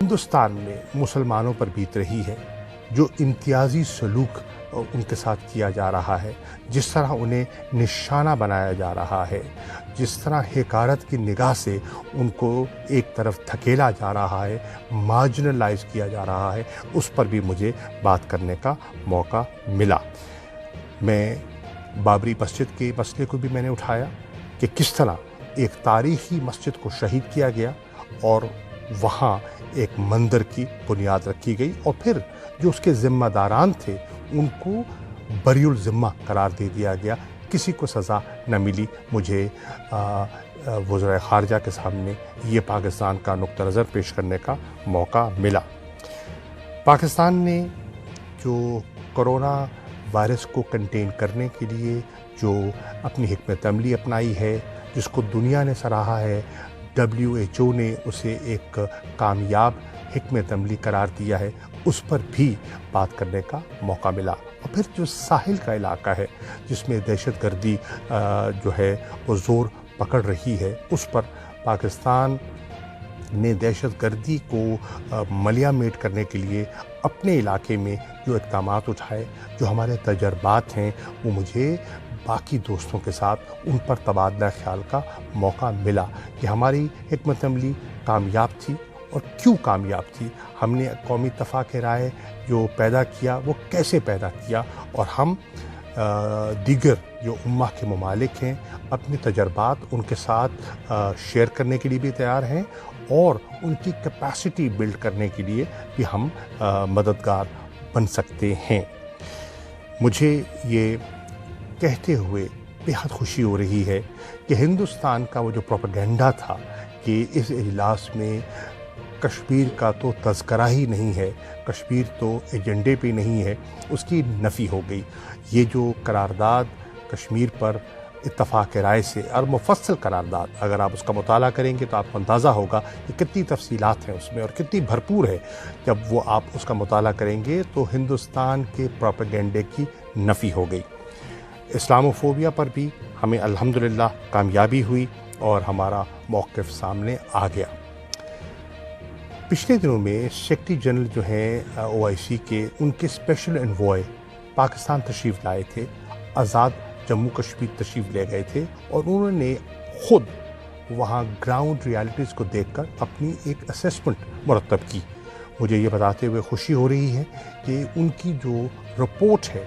ہندوستان میں مسلمانوں پر بیت رہی ہے، جو امتیازی سلوک ان کے ساتھ کیا جا رہا ہے، جس طرح انہیں نشانہ بنایا جا رہا ہے، جس طرح حقارت کی نگاہ سے ان کو ایک طرف دھکیلا جا رہا ہے، مارجنلائز کیا جا رہا ہے، اس پر بھی مجھے بات کرنے کا موقع ملا۔ میں بابری مسجد کے مسئلے کو بھی میں نے اٹھایا کہ کس طرح ایک تاریخی مسجد کو شہید کیا گیا اور وہاں ایک مندر کی بنیاد رکھی گئی، اور پھر جو اس کے ذمہ داران تھے ان کو بری الذمہ قرار دے دیا گیا، کسی کو سزا نہ ملی۔ مجھے وزرائے خارجہ کے سامنے یہ پاکستان کا نقطہ نظر پیش کرنے کا موقع ملا۔ پاکستان نے جو کرونا وائرس کو کنٹین کرنے کے لیے جو اپنی حکمت عملی اپنائی ہے، جس کو دنیا نے سراہا ہے، WHO نے اسے ایک کامیاب حکمت عملی قرار دیا ہے، اس پر بھی بات کرنے کا موقع ملا۔ اور پھر جو ساحل کا علاقہ ہے جس میں دہشت گردی جو ہے وہ زور پکڑ رہی ہے، اس پر پاکستان نے دہشت گردی کو ملیہ میٹ کرنے کے لیے اپنے علاقے میں جو اقدامات اٹھائے، جو ہمارے تجربات ہیں، وہ مجھے باقی دوستوں کے ساتھ ان پر تبادلہ خیال کا موقع ملا کہ ہماری حکمت عملی کامیاب تھی اور کیوں کامیاب تھی، ہم نے قومی اتفاق رائے جو پیدا کیا وہ کیسے پیدا کیا، اور ہم دیگر جو امہ کے ممالک ہیں اپنے تجربات ان کے ساتھ شیئر کرنے کے لیے بھی تیار ہیں، اور ان کی کیپیسٹی بلڈ کرنے کے لیے بھی ہم مددگار بن سکتے ہیں۔ مجھے یہ کہتے ہوئے بہت خوشی ہو رہی ہے کہ ہندوستان کا وہ جو پروپیگنڈا تھا کہ اس اجلاس میں کشمیر کا تو تذکرہ ہی نہیں ہے، کشمیر تو ایجنڈے پہ نہیں ہے، اس کی نفی ہو گئی۔ یہ جو قرارداد کشمیر پر اتفاق رائے سے، اور مفصل قرارداد، اگر آپ اس کا مطالعہ کریں گے تو آپ کو اندازہ ہوگا کہ کتنی تفصیلات ہیں اس میں اور کتنی بھرپور ہے۔ جب وہ آپ اس کا مطالعہ کریں گے تو ہندوستان کے پروپیگنڈے کی نفی ہو گئی۔ اسلاموفوبیا پر بھی ہمیں الحمدللہ کامیابی ہوئی اور ہمارا موقف سامنے آ گیا۔ پچھلے دنوں میں سیکرٹری جنرل جو ہیں OIC کے، ان کے اسپیشل انوائے پاکستان تشریف لائے تھے، آزاد جموں کشمیر تشریف لے گئے تھے، اور انہوں نے خود وہاں گراؤنڈ ریالٹیز کو دیکھ کر اپنی ایک اسیسمنٹ مرتب کی۔ مجھے یہ بتاتے ہوئے خوشی ہو رہی ہے کہ ان کی جو رپورٹ ہے،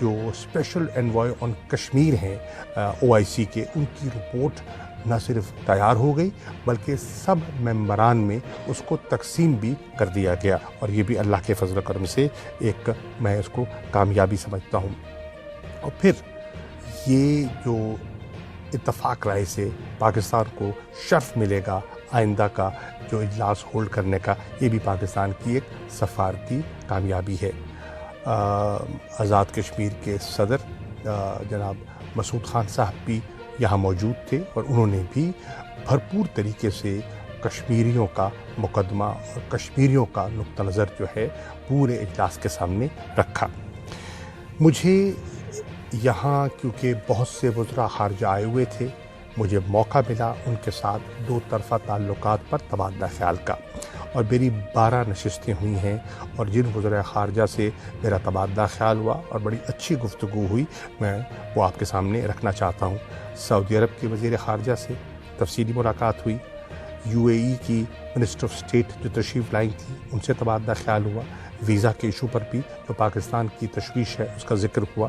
جو اسپیشل انوائے آن کشمیر ہیں OIC کے، ان کی رپورٹ نہ صرف تیار ہو گئی بلکہ سب ممبران میں اس کو تقسیم بھی کر دیا گیا، اور یہ بھی اللہ کے فضل و کرم سے ایک میں اس کو کامیابی سمجھتا ہوں۔ اور پھر یہ جو اتفاق رائے سے پاکستان کو شرف ملے گا آئندہ کا جو اجلاس ہولڈ کرنے کا، یہ بھی پاکستان کی ایک سفارتی کامیابی ہے۔ آزاد کشمیر کے صدر جناب مسعود خان صاحب بھی یہاں موجود تھے، اور انہوں نے بھی بھرپور طریقے سے کشمیریوں کا مقدمہ اور کشمیریوں کا نقطہ نظر جو ہے پورے اجلاس کے سامنے رکھا۔ مجھے یہاں کیونکہ بہت سے وزراء خارجہ آئے ہوئے تھے، مجھے موقع ملا ان کے ساتھ دو طرفہ تعلقات پر تبادلہ خیال کا، اور میری 12 نشستیں ہوئی ہیں، اور جن وزراء خارجہ سے میرا تبادلہ خیال ہوا اور بڑی اچھی گفتگو ہوئی، میں وہ آپ کے سامنے رکھنا چاہتا ہوں۔ سعودی عرب کے وزیر خارجہ سے تفصیلی ملاقات ہوئی، UAE کی منسٹر آف اسٹیٹ جو تشریف لائی تھی ان سے تبادلہ خیال ہوا، ویزا کے ایشو پر بھی جو پاکستان کی تشویش ہے اس کا ذکر ہوا۔